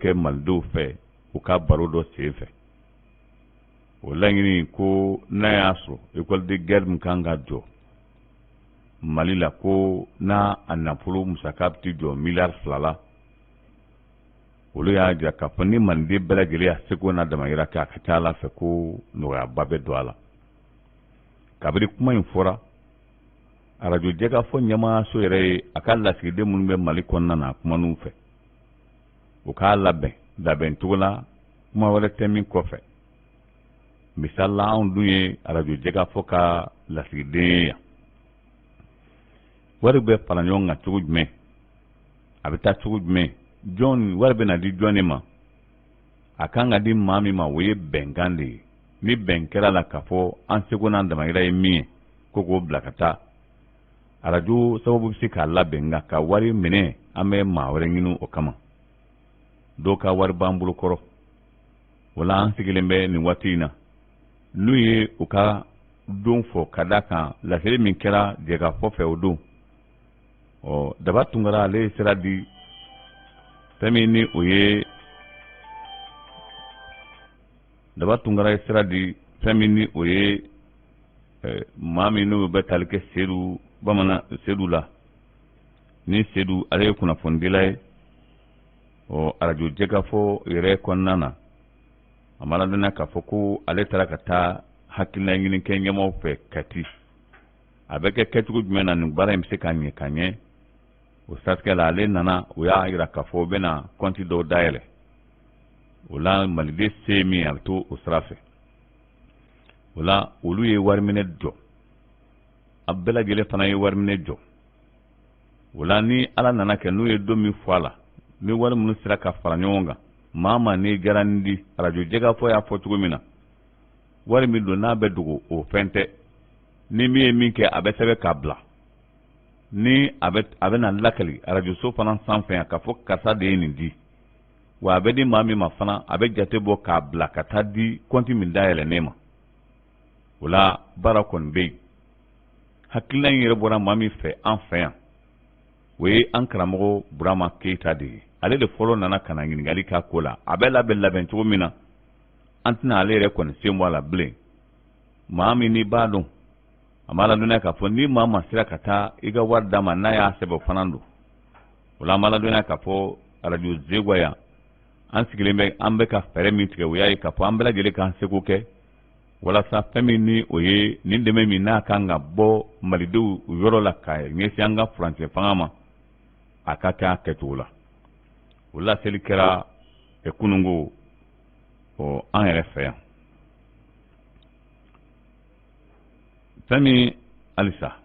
kɛ malidenw fɛ u ka baro dɔ sen fɛ. O laɲini ko n'a y'a sɔrɔ école de guerre min kan ka jɔ Mali la ko n'a a nafolo musaka bɛ jɔ miliyari 2 la. Olu y'a jira k'a fɔ ni maliden bɛɛ lajɛlen y'a seko n'a damayira kɛ a ka ca Ala fɛ ko nɔgɔyaba bɛ don a la. Kabini kuma in fɔra arajo Jɛkafɔ ɲɛmaayaso yɛrɛ ye a ka lasigiden minnu bɛ Mali kɔnɔna na kuma n'u fɛ. U k'a labɛn cogo la kuma wɛrɛ tɛ min kɔfɛ. Misali la anw dun ye arajo Jɛkafɔ ka lasigiden ye yan. Wari bɛ fara ɲɔgɔn kan cogo jumɛn? A bɛ taa cogo jumɛn? Wari bɛ na di jɔn de ma? A kan ka di maa min ma o ye bɛnkan de ye. Ni bɛn kɛra la k'a fɔ an seko n'an damayira ye min ye ko k'o bila ka taa. Arajo sababu bɛ se k'a labɛn nka ka wari minɛ an bɛ maa wɛrɛ ɲini o kama. Dɔw ka wari b'an bolo kɔrɔ. O la an sigilen bɛ nin waati in na. N'u ye u ka don fɔ ka d'a kan laseli min kɛra Jɛkafɔ fɛ o don. Daba Tunkara ale ye sira di fɛn min ni o ye Daba Tunkara ye sira di fɛn min ni o ye maa min n'o bɛ tali kɛ Sedu la. Ni Sedu ale ye kunnafonidila ye. Arajo Jɛkafɔ yɛrɛ kɔnɔna na a ma ladɔnniya k'a fɔ ko ale taara ka taa hakilina ɲini kɛ ɲɛmaaw fɛ Kati. A bɛ kɛ kɛcogo jumɛn na nin baara in bɛ se ka ɲɛ ka ɲɛ. O siratigɛ la ale nana o y'a jira k'a fɔ o bɛna kɔnti dɔw dayɛlɛ. O la maliden se min a bɛ to o sira fɛ. O la olu ye wari minɛ jɔ. A bɛɛ lajɛlen fana ye wari minɛ jɔ. O la ni Ala nana kɛ n'u ye don min fɔ a la ni wari minnu sera ka fara ɲɔgɔn kan maa ni garanti di arajo Jɛkafɔ y'a fɔ cogo min na wari min don n'a bɛ dogo o fɛn tɛ. Ni min ye min kɛ a bɛ sɛbɛn k'a bila. Ni a bɛ na lakali arajoso fana sanfɛ yan k'a fɔ karisa de ye nin di. Wa a bɛ di maa min ma fana a bɛ jate bɔ k'a bila ka taa di kɔnti min dayɛlɛnnen ma. O la baara kɔni bɛ yen. Hakilina in yɛrɛ bɔra maa min fɛ an fɛ yan. O ye an karamɔgɔ Burama Keyita de ye. Ale de fɔlɔ nana ka na ɲininkali k'a ko la. A bɛ labɛn cogo min na an tɛna ale yɛrɛ kɔni sen bɔ a la bilen. Maa min n'i b'a dɔn a ma ladɔnniya k'a fɔ ni maa ma sera ka taa i ka wari d'a ma n'a y'a sɛbɛn fana don. O la an ma ladɔnniya k'a fɔ arajo Zegwa yan an sigilen bɛ an bɛ ka fɛɛrɛ min tigɛ o y'a ye k'a fɔ an bɛɛ lajɛlen k'an seko kɛ walasa fɛn min ni o ye nin dɛmɛ min n'a kan ka bɔ malidenw yɔrɔ la ka ɲɛsin an ka furancɛ fanga ma a ka kɛ a kɛcogo la. O laseli kɛra kununko an yɛrɛ fɛ yan. Fɛn min halisa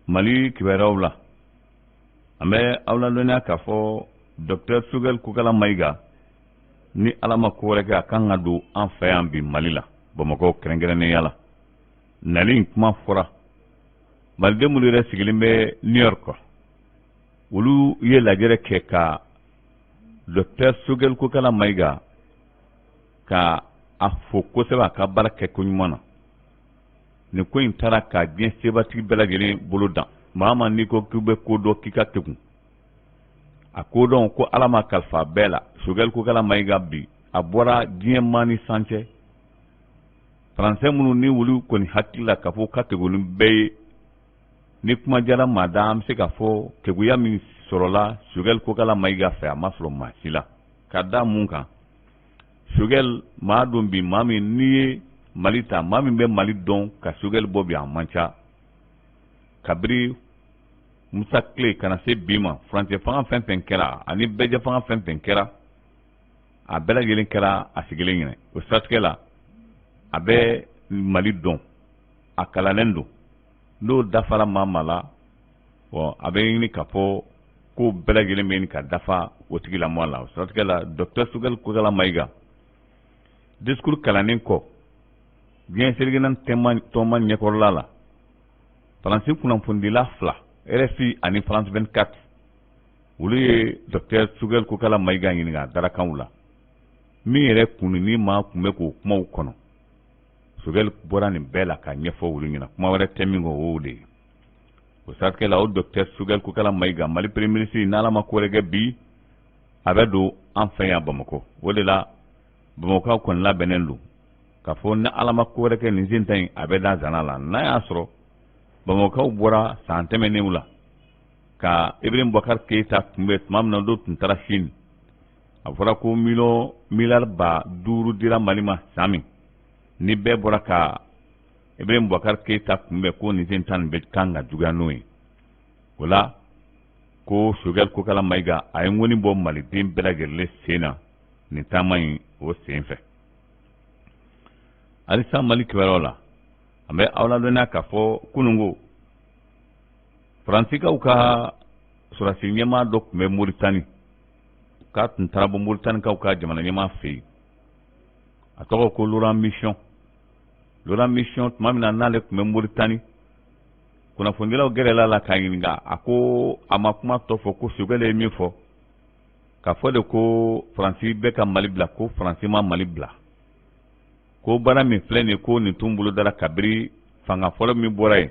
Mali kibaruyaw la an bɛ aw ladɔnniya k'a fɔ Dr Sogɛl Kokala Mayiga ni Ala ma ko wɛrɛ kɛ a kan ka don an fɛ yan bi Mali la Bamakɔ kɛrɛnkɛrɛnnenya la. Nali in kuma fɔra maliden minnu yɛrɛ sigilen bɛ New York olu ye lajɛrɛ kɛ ka Dr Sogɛl Kokala Mayiga ka a fo kosɛbɛ a ka baara kɛ ko ɲuman na. Nin ko in taara ka diɲɛ sebatigi bɛɛ lajɛlen bolo dan. Maa ma n'i ko k'i bɛ ko dɔn k'i ka tegun. A ko dɔn ko Ala ma kalifa bɛɛ la. Sogɛl Kokala Mayiga bi a bɔra diɲɛ maa ni sancɛ. Faransɛ minnu ni wulu kɔni hakili la k'a fɔ ka tegun bɛɛ ye. Ni kuma jara maa da an bɛ se k'a fɔ kegunya min sɔrɔla Sogɛl Kokala Mayiga fɛ a ma sɔrɔ maa si la. Ka da mun kan Sogɛl maa don bi maa min n'i ye Mali ta maa min bɛ Mali dɔn ka Sogɛl bɔ bi a man ca. Kabiri Musa Tile kana se bi ma furancɛ fanga fɛn fɛn kɛra ani bɛjɛ fanga fɛn fɛn kɛra a bɛɛ lajɛlen kɛra a sigilen ɲɛna. O siratigɛ la a bɛ Mali dɔn a kalannen don n'o dafara maa la a bɛ ɲini k'a fɔ ko bɛɛ lajɛlen bɛ ɲini ka dafa o tigilamɔgɔ la. O siratigɛ la Dr Sogɛl Kokala Mayiga discours kalannen kɔ diɲɛ seligina tɔnma ɲɛkɔrɔla la Faransi kunnafonidila 2 RFI ani France 24 olu ye Dr Sogɛl Kokala Mayiga ɲininka darakanw la min yɛrɛ kun ni maa kun bɛ k'o kumaw kɔnɔ. Sogɛl bɔra nin bɛɛ la ka ɲɛfɔ olu ɲɛna kuma wɛrɛ tɛ min kɔ o de ye. O siratigɛ la o Dr Sogɛl Kokala Mayiga Mali premier ministre n'Ala ma ko wɛrɛ kɛ bi a bɛ don an fɛ yan Bamakɔ o de la Bamakɔ kɔni labɛnnen don k'a fɔ ni Ala ma ko wɛrɛ kɛ nin sen ta in a bɛ da zana la n'a y'a sɔrɔ Bamakɔ bɔra san tɛmɛnenw la ka Ibrahim Boubacar Keïta kunbɛn tuma min na dɔw tun taara Chine a fɔra ko miliyari 5 dira Mali ma san min ni bɛɛ bɔra ka Ibrahim Boubacar Keïta kunbɛn ko nin sen ta nin bɛ kan ka juguya n'o ye o la ko Choguel Kokala Maïga a ye ŋɔni bɔ Maliden bɛɛ lajɛlen sen na nin taama in o sen fɛ halisa Mali kibaruyaw la an bɛ aw ladɔnniya k'a fɔ kunungo Faransikaw ka sɔrɔdasi ɲɛmaa dɔ tun bɛ Moritani k'a tun taara bɔ Moritanikaw ka jamana ɲɛmaa fɛ yen a tɔgɔ ko Laurent Mission tuma min na n'ale tun bɛ Moritani kunnafonidilaw gɛrɛla la k'a ɲininka a ko a ma kuma tɔ fɔ ko Choguel ye min fɔ k'a fɔ de ko Faransi bɛ ka Mali bila ko Faransi ma Mali bila ko baara min filɛ nin ye ko nin tun bolo dara kabiri fanga fɔlɔ min bɔra yen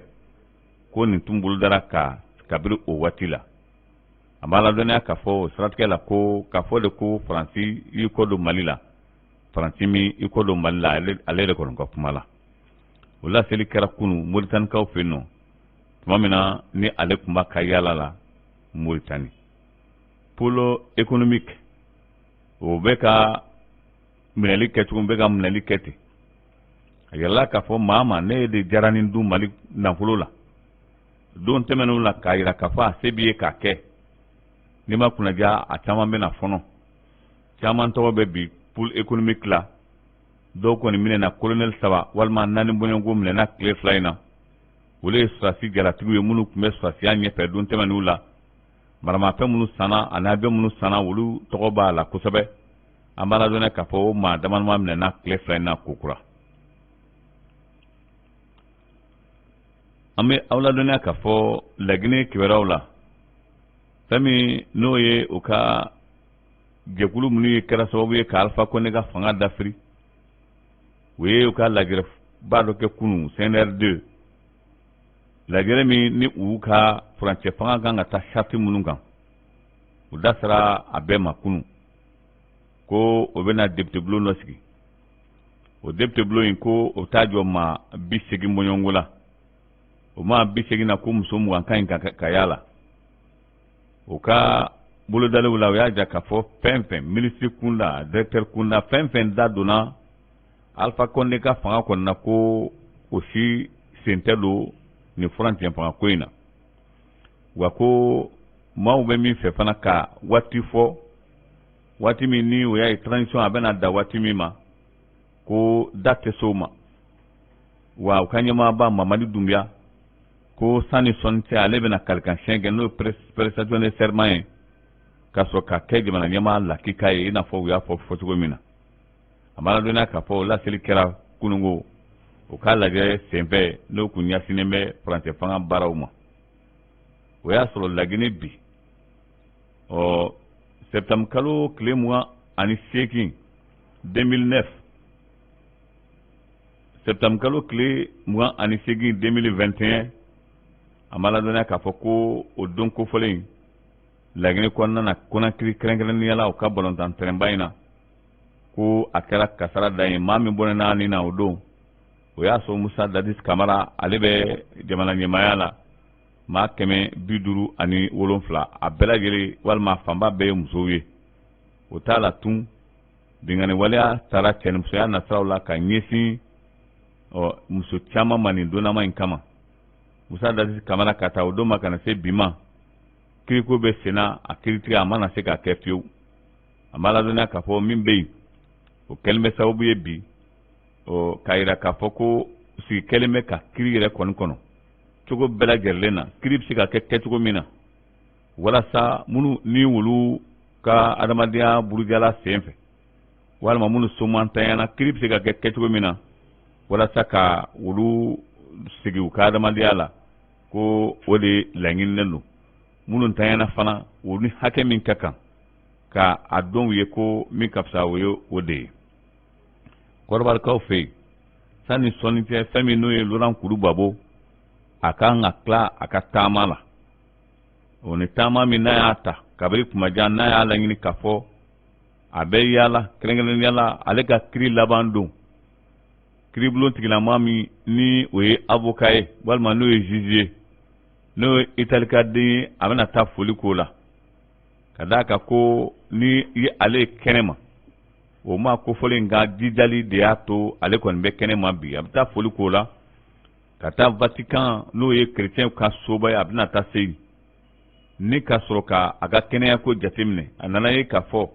ko nin tun bolo dara kabiri o waati la a b'a ladɔnniya k'a fɔ o siratigɛ la ko k'a fɔ de ko Faransi y'i kɔ don Mali la Faransi min i kɔ don Mali la ale de kɔni ka kuma la o laseli kɛra kunu Moritanikaw fɛ yen nɔ tuma min na ni ale tun b'a ka yaala la Moritani pôle économique o bɛ ka minɛli kɛcogo bɛ ka minɛli kɛ ten a yɛlɛla k'a fɔ maa ma ne de diyara nin dun Mali nafolo la don tɛmɛnenw la k'a yira k'a fɔ a se b'i ye k'a kɛ n'i ma kunnaja a caman bɛna fɔnɔ caman tɔgɔ bɛ bi pôle économique la dɔw kɔni minɛna colonel 3 walima 4 bɔɲɔgɔnko minɛna tile 2 in na olu ye sɔrɔdasi jalatigiw ye minnu tun bɛ sɔrɔdasiya ɲɛfɛ don tɛmɛnenw la maramafɛn minnu sanna ani avion minnu sanna olu tɔgɔ b'a la kosɛbɛ an b'a ladɔnniya k'a fɔ o maa damadama minɛna tile 2 in na kokura an bɛ aw ladɔnniya k'a fɔ Laginɛ kibaruyaw la fɛn min n'o ye o ka jɛkulu minnu ye kɛra sababu ye ka Alpha Condé ka fanga dafiri o ye u ka lajɛrɛba dɔ kɛ kunu CNR2 lajɛrɛ min ni u ka furancɛ fanga kan ka taa charte minnu kan u da sera a bɛɛ ma kunu ko o bɛna député bulon dɔ sigi o député bulon in ko o t'a jɔ maa 80 bɔɲɔgɔnko la o maa 80 na ko muso 20 ka ɲi ka yaala o ka bolodaliw la o y'a ja k'a fɔ fɛn fɛn ministre kunda directeur kunda fɛn fɛn da donna Alpha Condé ka fanga kɔnɔna na ko o si sen tɛ don nin furancɛ fanga ko in na wa ko maaw bɛ min fɛ fana ka waati fɔ waati min ni o y'a ye transition a bɛna da waati min ma ko da tɛ s'o ma wa u ka ɲɛmaaba Mamadi Dunbiya ko sanni sɔnni cɛ ale bɛna kalikan siɲɛ kɛ n'o ye prestation de serment ye ka sɔrɔ ka kɛ jamana ɲɛmaa lakika ye i n'a fɔ u y'a fɔ cogo min na a b'a ladɔnniya k'a fɔ o laseli kɛra kunungo o k'a lajɛ senfɛ n'o kun ɲɛsinnen bɛ furancɛ fanga baaraw ma o y'a sɔrɔ Laginɛ bi septembre kalo tile 28 2009 septembre kalo tile 28 2021 a b'a ladɔnniya k'a fɔ ko o don kofɔlen Laginɛ kɔnɔna na Conakry kɛrɛnkɛrɛnnenya la o ka balontan terrain in na ko a kɛra kasara da ye maa min bɔnɛna nin na o don o y'a sɔrɔ Musa Dadis Camara ale bɛ jamana ɲɛmaaya la maa 157 a bɛɛ lajɛlen walima fanba bɛɛ ye musow ye o t'a la tun binganni waleya taara cɛnimusoya nasiraw la ka ɲɛsin muso caman ma nin donnama in kama Musa Dadis Camara ka taa o don ma ka na se bi ma kiriko bɛ senna a kiritigɛ a mana se ka kɛ fiyewu a b'a ladɔnniya k'a fɔ min bɛ yen o kɛlen bɛ sababu ye bi k'a yira k'a fɔ ko sigi kɛlen bɛ ka kiri yɛrɛ kɔni cogo bɛɛ lajɛlen na kiri bɛ se ka kɛ kɛcogo min na walasa minnu ni olu ka adamadenya burujala sen fɛ walima minnu somantanyana kiri bɛ se ka kɛ kɛcogo min na walasa ka olu sigi u ka adamadenya la ko o de laɲininen don minnu tanyana fana o ni hakɛ min ka kan ka a dɔn u ye ko min ka fisa o ye o de ye kɔrɔbarikaw fɛ yen sanni sɔnni tɛ fɛn min n'o ye Laurent Gbagbo a kan ka tila a ka taama la o ni taama min n'a y'a ta kabiri kumajan n'a y'a laɲini k'a fɔ a bɛ yaala kɛrɛnkɛrɛnnenya la ale ka kiiri laban don kiiribulon tigilama min ni o ye avocat ye walima n'o ye juge ye n'o ye italikaden ye a bɛna taa foli k'o la ka d'a kan ko ni ye ale kɛnɛ ma o ma kofɔlen nka jijali de y'a to ale kɔni bɛ kɛnɛ ma bi a bɛ taa foli k'o la ka taa Vatican n'o ye chrétien ka soba ye a bɛna taa se ni ka sɔrɔ ka a ka kɛnɛya ko jateminɛ a nana ye k'a fɔ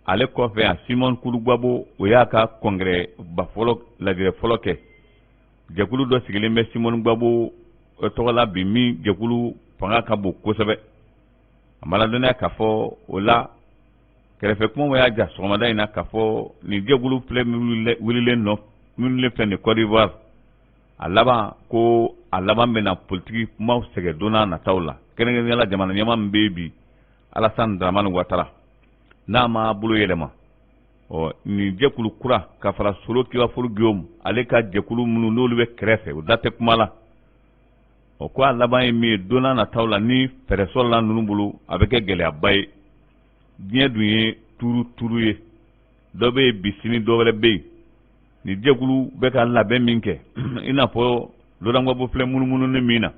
ale kɔfɛ a Simon Koulibaly o y'a ka congrès ba fɔlɔ lajɛrɛ fɔlɔ kɛ jɛkulu dɔ sigilen bɛ Simon Koulibaly tɔgɔ la bi min jɛkulu fanga ka bon kosɛbɛ a ma ladɔnniya k'a fɔ o la kɛrɛfɛ kuma y'a ja sɔgɔmada in na k'a fɔ nin jɛkulu filɛ wililen filɛ nin Côte d'Ivoire a laban ko a laban bɛna politiki kumaw sɛgɛ donna nataw la kɛrɛnkɛrɛnnenya la jamana ɲɛmaa min bɛ bi Alassane Dramane Ouattara n'a ma bolo yɛlɛma nin jɛkulu kura ka fara Solo Kibaforo Guillaume ale ka jɛkulu minnu n'olu bɛ kɛrɛfɛ o da tɛ kuma la ko a laban ye min ye donna nataw la ni fɛɛrɛ sɔrɔla ninnu bolo a bɛ kɛ gɛlɛyaba ye diɲɛ dun ye tuuru ye dɔ bɛ yen bi sini dɔ wɛrɛ bɛ yen ni jɛkulu bɛ ka labɛn min kɛ i n'a fɔ Laurent Gbagbo filɛ munumunu min na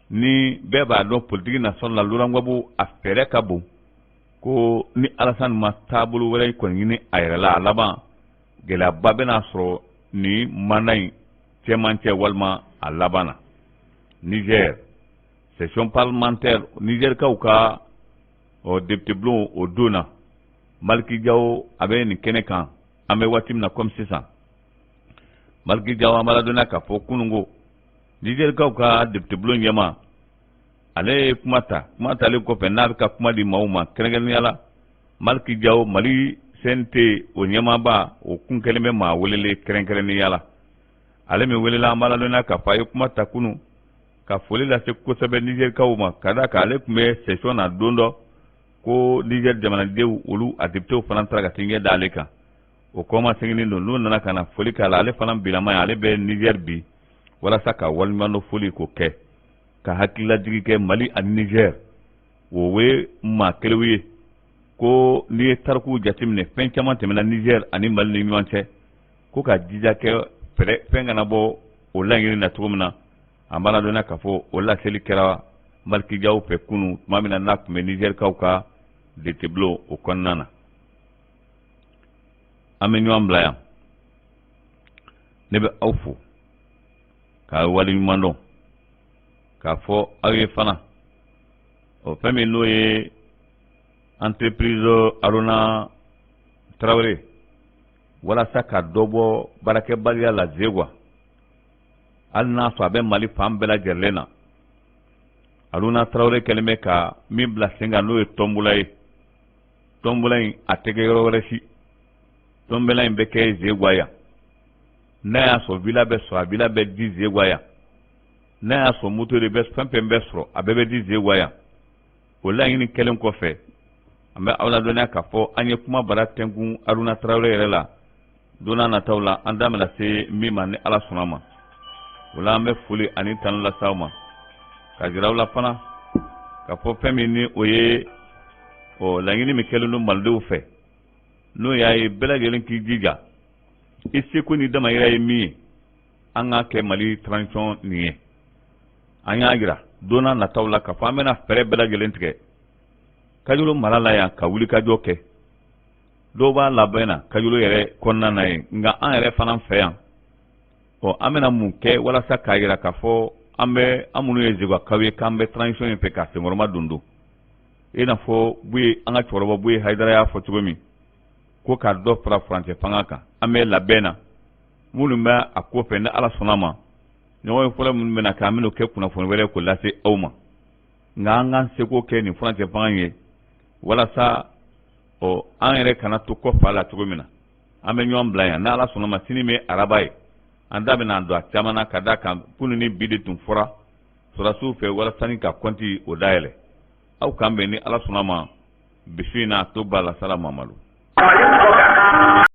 ni bɛɛ b'a dɔn politiki nasɔn la Laurent Gbagbo a fɛɛrɛ ka bon ko ni Alassane ma taabolo wɛrɛ kɔni ɲini a yɛrɛ la a laban gɛlɛyaba bɛna sɔrɔ ni mandat in cɛmancɛ walima a laban na Niger session parlementaire Nigerkaw ka député bulon o don na Maliki Diawo a bɛ nin kɛnɛ kan an bɛ waati min na comme sisan Maliki Diawo an b'a ladɔnniya k'a fɔ kunungo Nigerkaw ka député bulon ɲɛma ale ye kuma talen kɔfɛ n'a bɛ ka kuma di maaw ma kɛrɛnkɛrɛnnenya la Maliki Diawo Mali CNT o ɲɛmaaba o kun kɛlen bɛ maa welele kɛrɛnkɛrɛnnenya la ale min welela an b'a ladɔnniya k'a fɔ a ye kuma ta kunun ka foli lase kosɛbɛ Nigerkaw ma ka d'a kan ale tun bɛ session na don dɔ ko Niger jamanadenw olu a députéw fana taara ka t'i ɲɛ da ale kan o kɔma sɛnginin don n'u nana ka na foli k'a la ale fana bilama ye ale bɛ Niger bi walasa ka waliɲuman foli k'o kɛ ka hakililajigi kɛ Mali ani Niger o ye maa kelenw ye ko n'i ye tarikuw jateminɛ fɛn caman tɛmɛna Niger ani Mali ni ɲɔgɔn cɛ ko ka jija kɛ fɛn kana bɔ o laɲini na cogo min na an b'a ladɔnniya k'a fɔ o laseli kɛra Maliki Diawo fɛ kunun tuma min na n'a tun bɛ Nigerkaw ka député bulon o kɔnɔna na an bɛ ɲɔgɔn bila yan ne bɛ aw fo k'a waleɲuman dɔn k'a fɔ aw ye fana o fɛn min n'o ye entreprise Aruna Traoré walasa ka dɔ bɔ baarakɛbaliya la Zegwa hali n'a sɔrɔ a bɛ Mali fan bɛɛ lajɛlen na Aruna Traoré kɛlen bɛ ka min bila sen kan n'o ye tɔnbula ye tɔnbula in a tɛ kɛ yɔrɔ wɛrɛ si tɔnbula in bɛ kɛ Zegwa yan n'a y'a sɔrɔ villa bɛ sɔrɔ a villa bɛ di Zegwa yan n'a y'a sɔrɔ moto de bɛ fɛn fɛn bɛ sɔrɔ a bɛɛ bɛ di Zegwa yan o laɲini kɛlen kɔfɛ an bɛ aw ladɔnniya k'a fɔ an ye kuma bara tɛnkun Aruna Traoré yɛrɛ la don n'a nataw la an da bɛna se min ma ni Ala sɔnna ma o la an bɛ foli ani tanu lase aw ma ka jira aw la fana k'a fɔ fɛn min ni o ye laɲini min kɛlen don Malidenw fɛ n'o y'a ye bɛɛ lajɛlen k'i jija i seko ni damayira ye min ye an k'a kɛ Mali transition nin ye an y'a jira don n'a nataw la k'a fɔ an bɛna fɛɛrɛ bɛɛ lajɛlen tigɛ Kajolo mara la yan ka wuli kajɔ kɛ dɔw b'a labɛn na Kajolo yɛrɛ kɔnɔna na ye nka an yɛrɛ fana fɛ yan an bɛna mun kɛ walasa k'a jira k'a fɔ an minnu ye Zegwakaw ye k'an bɛ transition in fɛ ka senkɔrɔma don i n'a fɔ an ka cɛkɔrɔba Buye Hayidara y'a fɔ cogo min ko ka dɔ fara furancɛ fanga kan an bɛ labɛn na minnu bɛ a ko fɛ ni Ala sɔnna ma ɲɔgɔn ye fɔlɔ minnu bɛna k'an bɛn'o kɛ kunnafoni wɛrɛ k'o lase aw ma nka an k'an seko kɛ nin furancɛ fanga ye walasa an yɛrɛ kana to kɔfɛ la cogo min na an bɛ ɲɔgɔn bila yan n'Ala sɔnna ma sini bɛ araba ye an da bɛna don a caman na ka d'a kan kunun ni bi de tun fɔra sɔrɔdasiw fɛ walasa ni ka kɔnti o dayɛlɛ aw k'an bɛn ni Ala sɔnna ma bisi in na a to ba la Sala Mamadu